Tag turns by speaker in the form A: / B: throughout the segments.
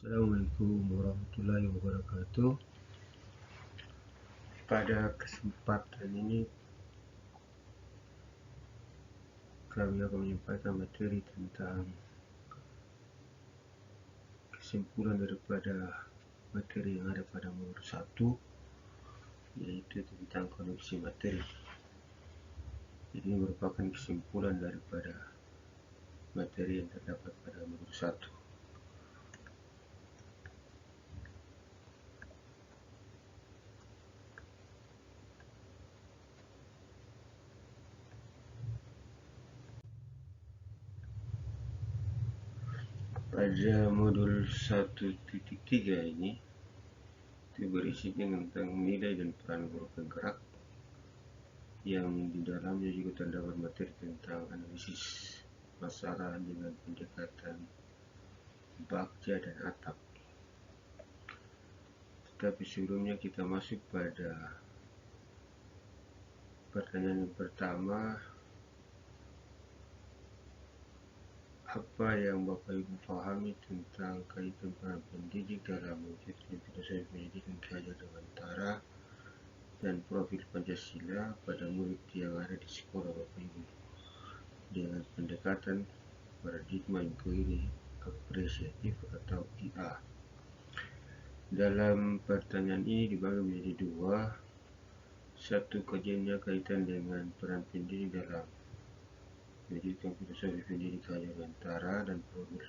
A: Assalamualaikum warahmatullahi wabarakatuh. Pada kesempatan ini kami akan menyampaikan materi tentang kesimpulan daripada materi yang ada pada modul 1, yaitu tentang koneksi materi. Ini merupakan kesimpulan daripada materi yang terdapat pada modul 1. Pada modul 1.3 ini itu berisinya tentang nilai dan peran guru penggerak, yang di dalamnya juga terdapat materi tentang analisis masalah dengan pendekatan bagja dan atap. Tetapi sebelumnya kita masuk pada pertanyaan yang pertama, apa yang Bapak Ibu pahami tentang kaitan peran pendidik dalam mewujudkan filosofi pendidikan Ki Hajar Dewantara dan profil Pancasila pada murid yang ada di sekolah Bapak Ibu dengan pendekatan paradigma inquiry apresiatif atau IA. Dalam pertanyaan ini dibagi menjadi dua. Satu, kajiannya kaitan dengan peran pendidik dalam mewujudkan filosofi pendidik Ki Hajar Dewantara dan profil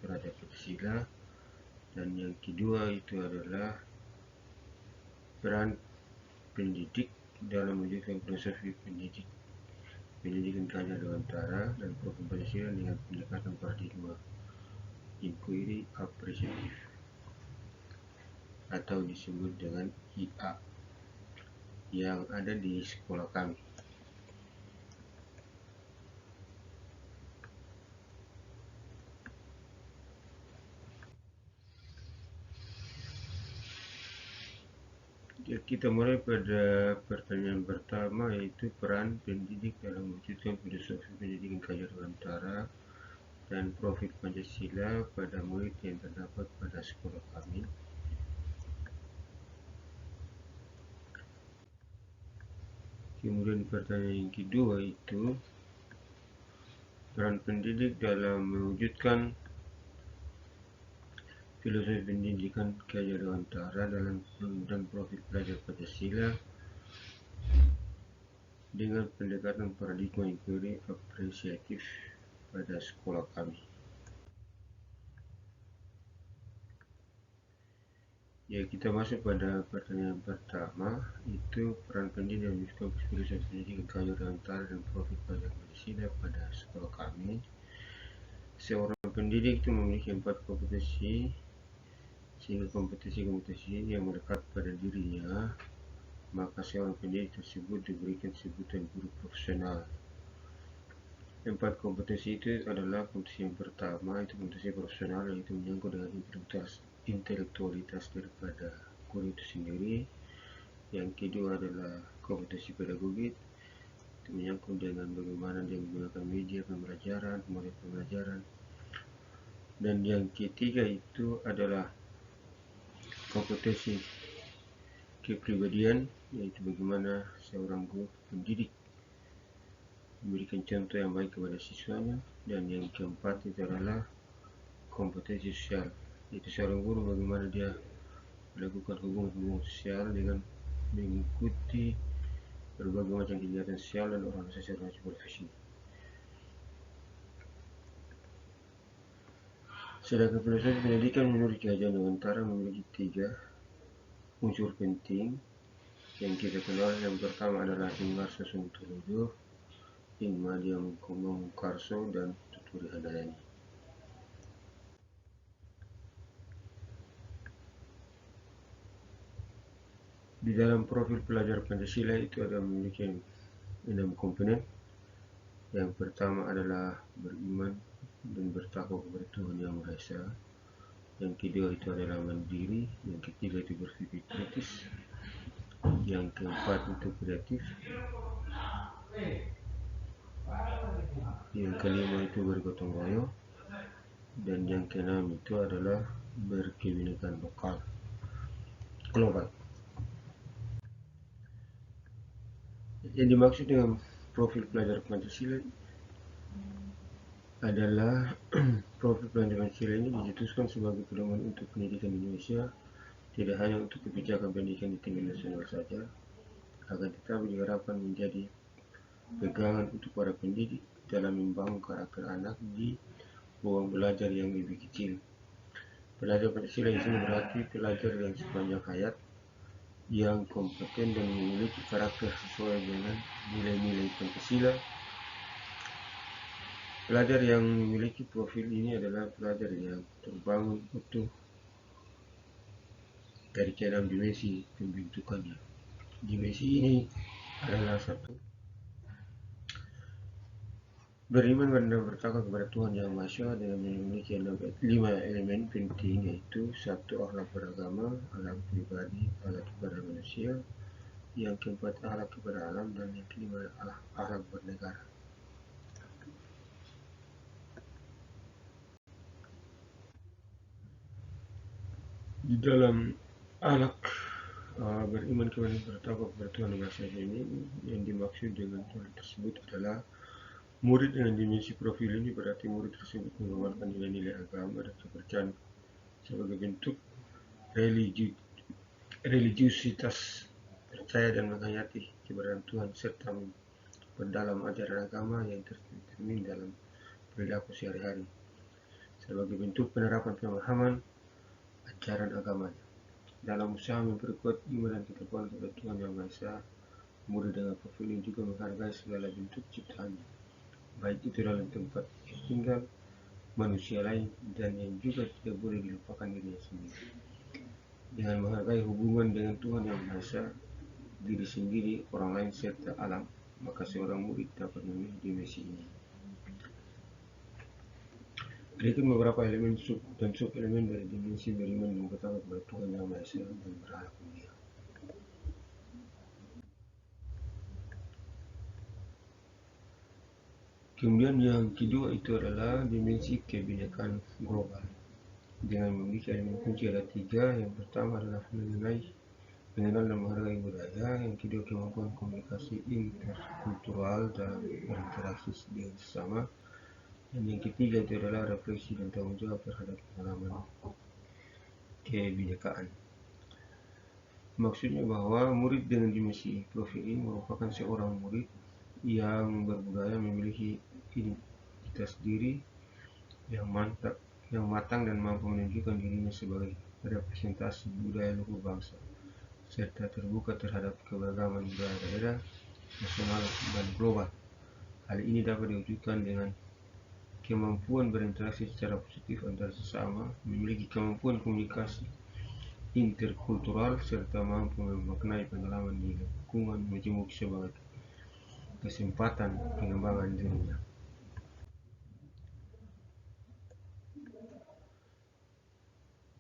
A: Pancasila, dan yang kedua itu adalah peran pendidik dalam mewujudkan filosofi pendidikan Ki Hajar Dewantara dan profil Pancasila dengan pendekatan paradigma inquiry apresiatif atau disebut dengan IA yang ada di sekolah kami. Ya, kita mulai pada pertanyaan pertama, yaitu peran pendidik dalam mewujudkan filosofi pendidikan Ki Hajar Dewantara dan profil Pancasila pada murid yang terdapat pada sekolah kami. Kemudian pertanyaan yang kedua itu peran pendidik dalam mewujudkan filosofi pendidikan Ki Hajar Dewantara dan profil pelajar Pancasila dengan pendekatan paradigma inquiry apresiatif pada sekolah kami. Ya, kita masuk pada pertanyaan pertama, itu peran pendidik dalam mewujudkan filosofi pendidikan Ki Hajar Dewantara dan profil pelajar Pancasila pada sekolah kami. Seorang pendidik itu memiliki 4 kompetensi, sehingga kompetensi-kompetensi yang melekat pada dirinya, maka seorang pendidik tersebut diberikan sebutan guru profesional. 4 kompetensi itu adalah kompetensi yang pertama, itu kompetensi profesional, yaitu menyangkut dengan intelektualitas daripada guru itu sendiri. Yang kedua adalah kompetensi pedagogik, itu menyangkut dengan bagaimana dia menggunakan media pembelajaran, model pembelajaran. Dan yang ketiga itu adalah kompetensi kepribadian, yaitu bagaimana seorang guru pendidik memberikan contoh yang baik kepada siswanya. Dan yang keempat itu adalah kompetensi sosial, yaitu seorang guru bagaimana dia melakukan hubungan sosial dengan mengikuti berbagai macam kegiatan sosial dan organisasi profesi. Sedangkan filosofi pendidikan menurut Ki Hajar Dewantara memiliki 3 unsur penting yang kita kenal. Yang pertama adalah Ingmarsa Sontoloyo, Ingmadia Mungkarso, dan Tuturi Handayani. Di dalam profil pelajar Pancasila itu ada memiliki 6 komponen. Yang pertama adalah beriman dan bertakwa kepada Tuhan Yang Maha Esa. Yang kedua itu adalah mandiri. Yang ketiga itu berpikir kritis. Yang keempat itu kreatif. Yang kelima itu bergotong royong. Dan yang keenam itu adalah berkebinekaan lokal global. Yang dimaksud dengan profil pelajar Pancasila adalah profil pelajar Pancasila ini dicetuskan sebagai pedoman untuk pendidikan Indonesia, tidak hanya untuk kebijakan pendidikan di tingkat nasional saja, akan tetapi diharapkan menjadi pegangan untuk para pendidik dalam membangun karakter anak di ruang belajar yang lebih kecil. Pelajar Pancasila di sini berarti pelajar yang sepanjang hayat yang kompeten dan memiliki karakter sesuai dengan nilai-nilai Pancasila. Pelajar yang memiliki profil ini adalah pelajar yang terbangun utuh dari keenam dimensi pembentukannya. Dimensi ini adalah satu, beriman dan bertakwa kepada Tuhan Yang Maha Esa dengan memiliki 5 elemen penting, yaitu satu, akhlak beragama, akhlak pribadi, akhlak kepada manusia, yang keempat akhlak kepada alam, dan yang kelima akhlak bernegara. Di dalam akhlak beriman kepada bertakwa kepada Tuhan Yang Maha Esa ini, yang dimaksud dengan Tuhan tersebut adalah murid dengan dimensi profil ini berarti murid tersebut mengamalkan nilai-nilai agama dan kepercayaan sebagai bentuk religiusitas, percaya dan menghayati keberadaan Tuhan serta memperdalam ajaran agama yang tercermin dalam perilaku sehari-hari sebagai bentuk penerapan pemahaman ajaran agamanya. Dalam usaha memperkuat iman dan ketakwaan kepada Tuhan Yang Maha Esa, murid dengan profil ini juga menghargai segala bentuk ciptaannya, baik itu dalam tempat tinggal manusia lain dan yang juga tidak boleh dilupakan dirinya sendiri. Dengan menghargai hubungan dengan Tuhan Yang Maha Esa, diri sendiri, orang lain, serta alam, maka seorang murid dapat memilih dimensi ini. Berikut beberapa elemen dan sub-elemen dari dimensi beriman dan bertakwa kepada Tuhan Yang Maha Esa dan berakhlak mulia. Kemudian yang kedua itu adalah dimensi kebinekaan global. Dengan memiliki elemen kunci ada 3. Yang pertama adalah mengenal dan menghargai budaya. Yang kedua, kemampuan komunikasi interkultural dalam berinteraksi dengan sesama. Dan yang ketiga itu adalah refleksi dan tanggung jawab terhadap pengalaman kebinekaan. Maksudnya bahwa murid dengan dimensi profil ini merupakan seorang murid yang berbudaya, memiliki identitas diri yang matang dan mampu menunjukkan dirinya sebagai representasi budaya luhur bangsa, serta terbuka terhadap keberagaman budaya daerah, nasional, dan global. Hal ini dapat diwujudkan dengan kemampuan berinteraksi secara positif antar sesama, memiliki kemampuan komunikasi interkultural, serta mampu memaknai pengalaman di lingkungan majemuk sebagai kesempatan pengembangan dirinya.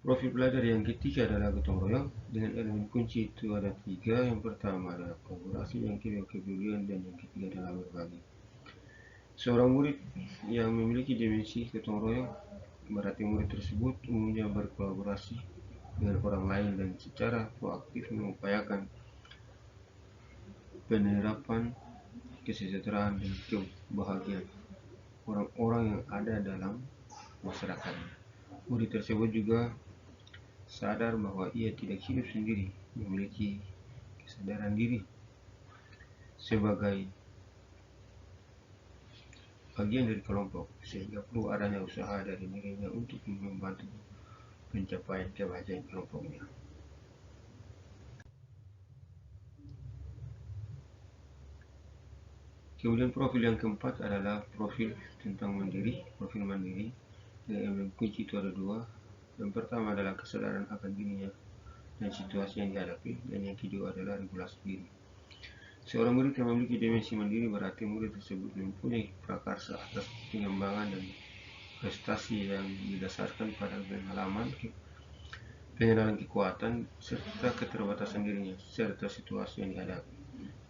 A: Profil belajar yang ketiga adalah gotong royong. Dengan elemen kunci itu ada 3. Yang pertama adalah kolaborasi, yang kedua kepedulian, dan yang ketiga adalah berbagi. Seorang murid yang memiliki dimensi gotong royong berarti murid tersebut umumnya berkolaborasi dengan orang lain dan secara proaktif mengupayakan penerapan kesejahteraan dan kebahagiaan orang-orang yang ada dalam masyarakatnya. Murid tersebut juga sadar bahwa ia tidak hidup sendiri, memiliki kesadaran diri sebagai bagian dari kelompok, sehingga perlu adanya usaha dari dirinya untuk membantu pencapaian kebahagiaan kelompoknya. Kemudian profil yang keempat adalah profil tentang mandiri. Profil mandiri yang kunci itu ada 2. Yang pertama adalah kesadaran akan dirinya dan situasi yang dihadapi, dan yang kedua adalah regulasi diri. Seorang murid yang memiliki dimensi mandiri berarti murid tersebut mempunyai prakarsa atas pengembangan dan prestasi yang didasarkan pada pengenalan kekuatan serta keterbatasan dirinya serta situasi yang dihadapi,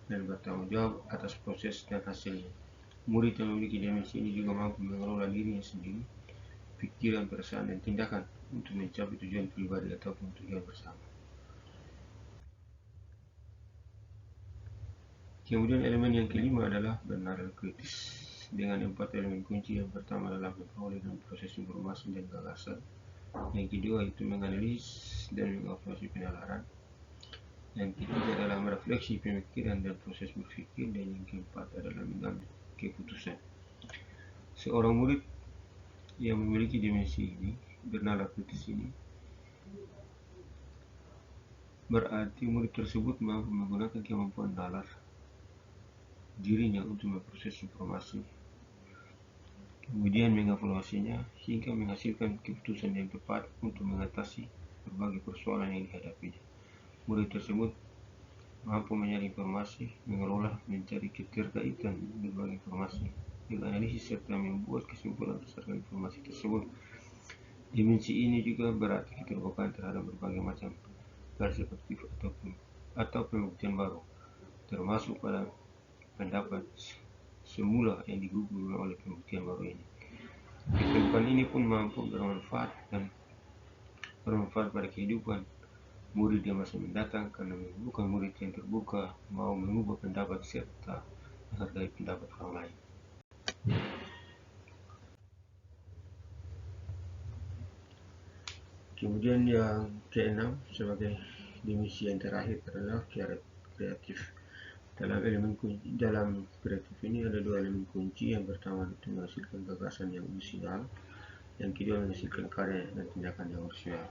A: dan bertanggung jawab atas proses dan hasilnya. Murid yang memiliki dimensi ini juga mampu mengelola dirinya sendiri, pikiran, perasaan, dan tindakan untuk mencapai tujuan pribadi ataupun tujuan bersama. Kemudian elemen yang kelima adalah bernalar kritis dengan 4 elemen kunci. Yang pertama adalah memperoleh dan proses informasi dan gagasan. Yang kedua itu menganalisis dan mengevaluasi penalaran. Yang ketiga adalah merefleksi pemikiran dan proses berpikir. Dan yang keempat adalah mengambil keputusan. Seorang murid yang memiliki dimensi ini, bernalar kritis ini, berarti murid tersebut mampu menggunakan kemampuan nalar dirinya untuk memproses informasi, kemudian mengevaluasinya hingga menghasilkan keputusan yang tepat untuk mengatasi berbagai persoalan yang dihadapinya. Murid tersebut mampu mencari informasi, mengelola, mencari keterkaitan berbagai informasi, menganalisis serta membuat kesimpulan berdasarkan informasi tersebut. Dimensi ini juga berarti keterbukaan terhadap berbagai macam perspektif atau pembuktian baru, termasuk pada pendapat semula yang digugurkan oleh pembuktian baru ini. Keterbukaan ini pun mampu bermanfaat pada kehidupan murid yang masa mendatang, karena bukan murid yang terbuka, mau mengubah pendapat serta menghargai pendapat orang lain. Kemudian yang keenam sebagai dimensi yang terakhir adalah kreatif. Dalam kreatif ini ada 2 elemen kunci. Yang pertama itu menghasilkan gagasan yang orisinal, yang kedua menghasilkan karya dan tindakan yang orisinal.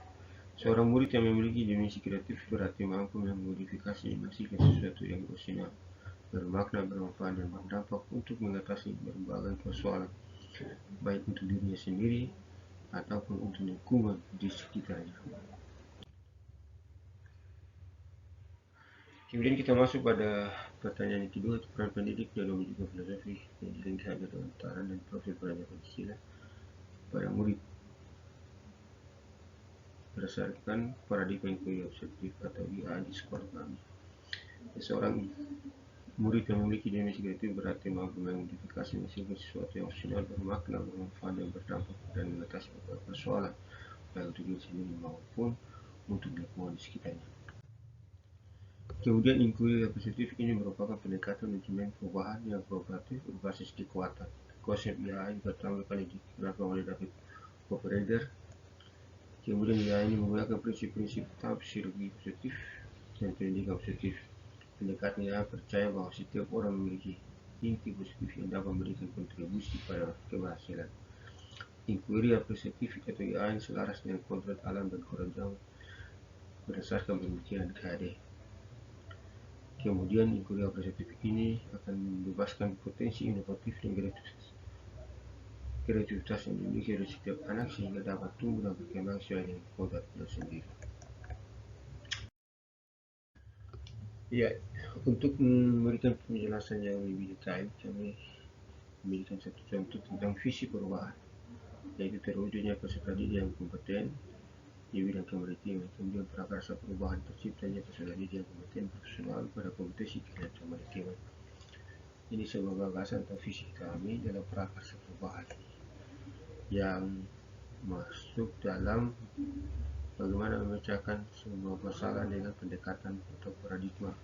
A: Seorang murid yang memiliki dimensi kreatif berarti mampu memodifikasi dan menghasilkan sesuatu yang orisinal, bermakna, bermanfaat, dan berdampak untuk mengatasi berbagai persoalan, baik untuk dirinya sendiri ataupun untuk lingkungan di sekitarnya. Kemudian kita masuk pada pertanyaan yang kedua, peran pendidik dalam mendidik filosofi pendidikan kehadiran dan profil pelajar Pancasila pada murid berdasarkan paradigma inquiry objektif atau IA di sekolah kami. Seorang murid yang memiliki dimensi kreatif berarti mampu memodifikasi menghasilkan sesuatu yang orisinal, bermakna, bermanfaat, dan berdampak dan mengatasi beberapa persoalan, baik untuk diri sendiri maupun untuk lingkungan di sekitarnya. Kemudian inquiry positif ini merupakan pendekatan manajemen perubahan yang kooperatif berbasis kekuatan. Konsep IAI pertama kali dikenalkan oleh David Poppereder. Kemudian IAI ini menggunakan prinsip-prinsip psikologi positif dan pendidikan positif. Pendekatan IAI percaya bahwa setiap orang memiliki inti positif yang dapat memberikan kontribusi pada keberhasilan. Inquiry positif atau IAI selaras dengan kodrat alam dan kodrat berdasarkan pemikiran KD. Kemudian inquiry positif ini akan membebaskan potensi inovatif dan kreativitas yang dimiliki oleh setiap anak sehingga dapat tumbuh dan berkembang sesuai dengan kodratnya sendiri. Ya, untuk memberikan penjelasan yang lebih detail, kami memberikan satu contoh tentang visi perubahan, yaitu terwujudnya peserta didik yang kompeten di bidang kemaritiman. Kemudian prakarsa perubahan, terciptanya peserta didik yang kompeten profesional pada kompetensi kemaritiman. Ini sebuah gagasan atau visi kami dalam prakarsa perubahan yang masuk dalam bagaimana memecahkan semua masalah dengan pendekatan atau paradigma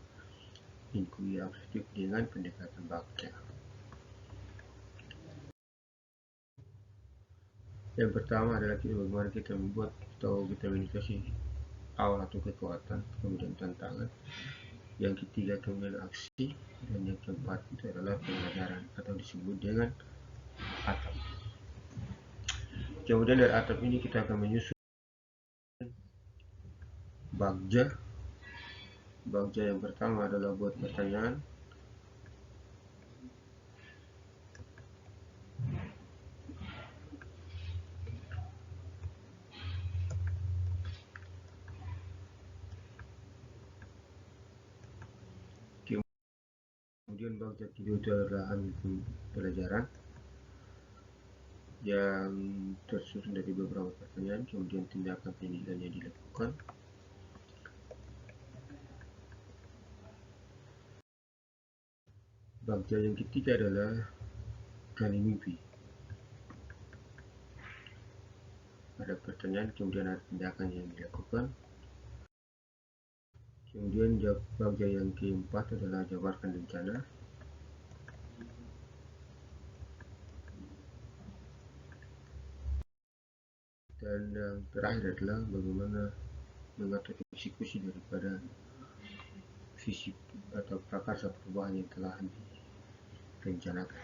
A: inquiry objektif dengan pendekatan Bagja. Yang pertama adalah bagaimana kita membuat atau kita meditasi awal atau kekuatan, kemudian tantangan. Yang ketiga kemudian aksi, dan yang keempat itu adalah pembelajaran atau disebut dengan atap. Kemudian dari atap ini kita akan menyusun Bagja. Bagja yang pertama adalah buat pertanyaan. Kemudian Bagja kedua itu adalah ambil pelajaran yang tersusun dari beberapa pertanyaan, kemudian tindakan pendidikan yang dilakukan. Bagja yang ketiga adalah gali mimpi. Ada pertanyaan, kemudian ada tindakan yang dilakukan. Kemudian bagian yang keempat adalah jabarkan rencana. Dan yang terakhir adalah bagaimana mengatur eksekusi daripada visi atau prakarsa perubahan yang telah direncanakan.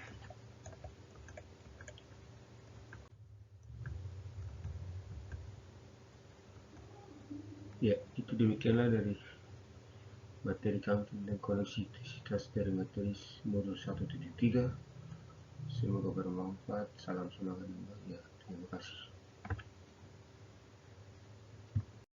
A: Ya, itu demikianlah dari materi kami tentang koneksivitas dari materi modul 1.3. Semoga bermanfaat. Salam semangat dan bahagia. Terima kasih.